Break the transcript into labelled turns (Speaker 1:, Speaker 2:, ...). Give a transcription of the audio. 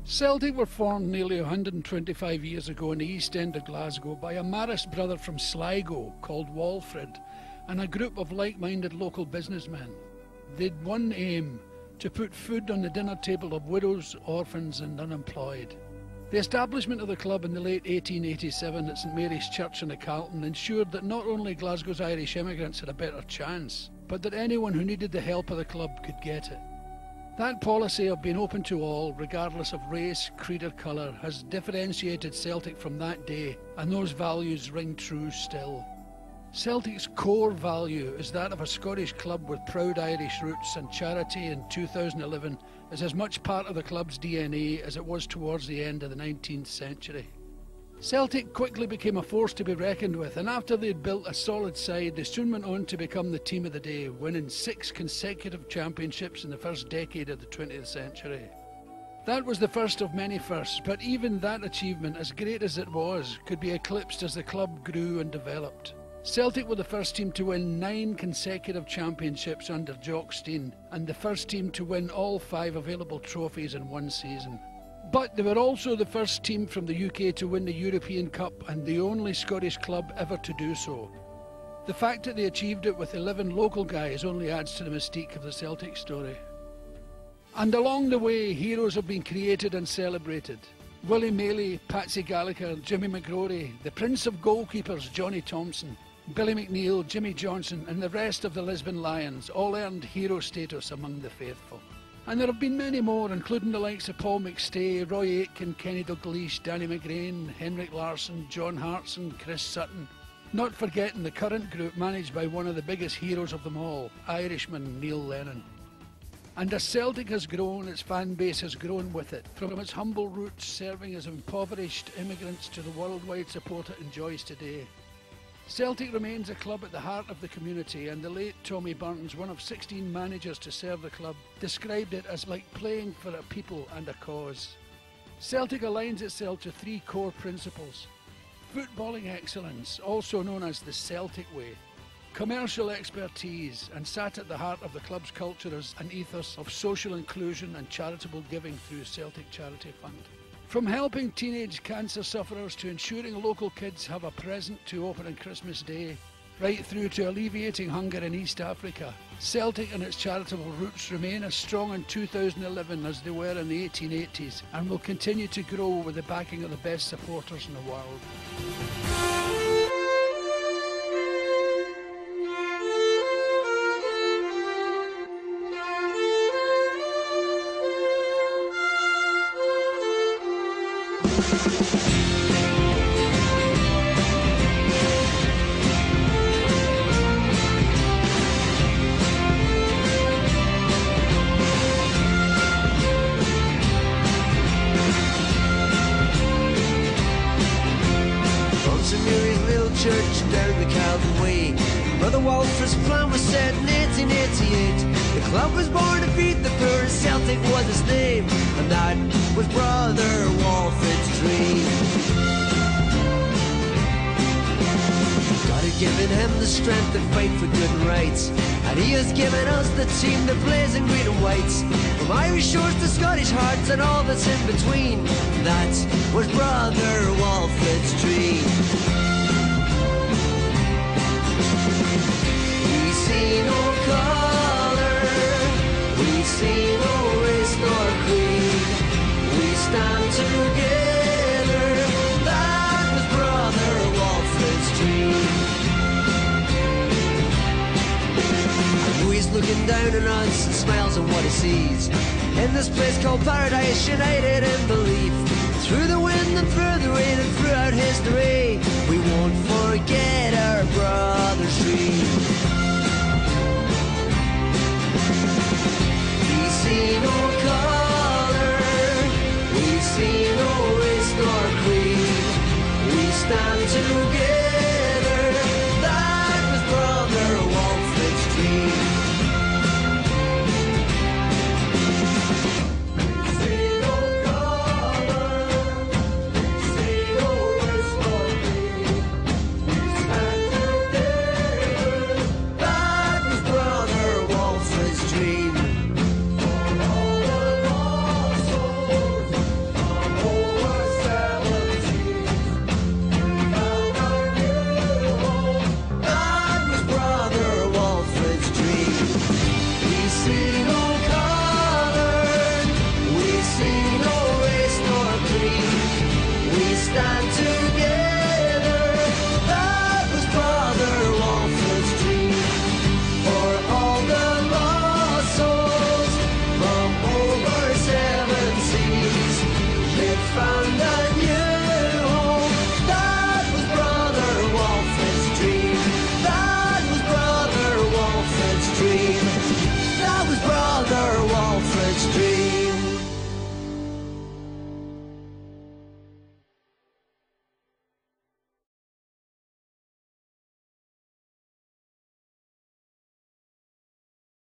Speaker 1: Celtic were formed nearly 125 years ago in the East End of Glasgow by a Marist brother from Sligo called Walfrid and a group of like-minded local businessmen. They'd one aim: to put food on the dinner table of widows, orphans and unemployed. The establishment of the club in the late 1887 at St Mary's Church in the Carlton ensured that not only Glasgow's Irish immigrants had a better chance, but that anyone who needed the help of the club could get it. That policy of being open to all, regardless of race, creed or colour, has differentiated Celtic from that day, and those values ring true still. Celtic's core value is that of a Scottish club with proud Irish roots, and charity in 2011 is as much part of the club's DNA as it was towards the end of the 19th century. Celtic quickly became a force to be reckoned with, and after they'd built a solid side, they soon went on to become the team of the day, winning 6 consecutive championships in the first decade of the 20th century. That was the first of many firsts, but even that achievement, as great as it was, could be eclipsed as the club grew and developed. Celtic were the first team to win 9 consecutive championships under Jock Stein, and the first team to win all 5 available trophies in one season. But they were also the first team from the UK to win the European Cup, and the only Scottish club ever to do so. The fact that they achieved it with 11 local guys only adds to the mystique of the Celtic story. And along the way, heroes have been created and celebrated. Willie Maley, Patsy Gallagher, Jimmy McGrory, the Prince of Goalkeepers, Johnny Thompson, Billy McNeil, Jimmy Johnson and the rest of the Lisbon Lions all earned hero status among the faithful. And there have been many more, including the likes of Paul McStay, Roy Aitken, Kenny Dalglish, Danny McGrain, Henrik Larsson, John Hartson, Chris Sutton. Not forgetting the current group managed by one of the biggest heroes of them all, Irishman Neil Lennon. And as Celtic has grown, its fan base has grown with it, from its humble roots serving as impoverished immigrants to the worldwide support it enjoys today. Celtic remains a club at the heart of the community, and the late Tommy Burns, one of 16 managers to serve the club, described it as like playing for a people and a cause. Celtic aligns itself to 3 core principles: footballing excellence, also known as the Celtic way; commercial expertise, and sat at the heart of the club's culture as an ethos of social inclusion and charitable giving through Celtic Charity Fund. From helping teenage cancer sufferers to ensuring local kids have a present to open on Christmas Day, right through to alleviating hunger in East Africa, Celtic and its charitable roots remain as strong in 2011 as they were in the 1880s, and will continue to grow with the backing of the best supporters in the world.
Speaker 2: Church down the Calvin Way. Brother Walfrid's plan was set in 1888. The club was born to feed the poor, and Celtic was its name, and that was Brother Walfrid's dream. God had given him the strength to fight for good and rights, and he has given us the team that plays in green and whites. From Irish shores to Scottish hearts and all that's in between, that was Brother Walfrid's dream. See no colour, we see no race nor creed, we stand together, that was Brother Walfrid's dream. I know he's looking down on us and smiles on what he sees, in this place called paradise, united in belief. Through the wind and through the rain and throughout history, we won't forget our brother's dream.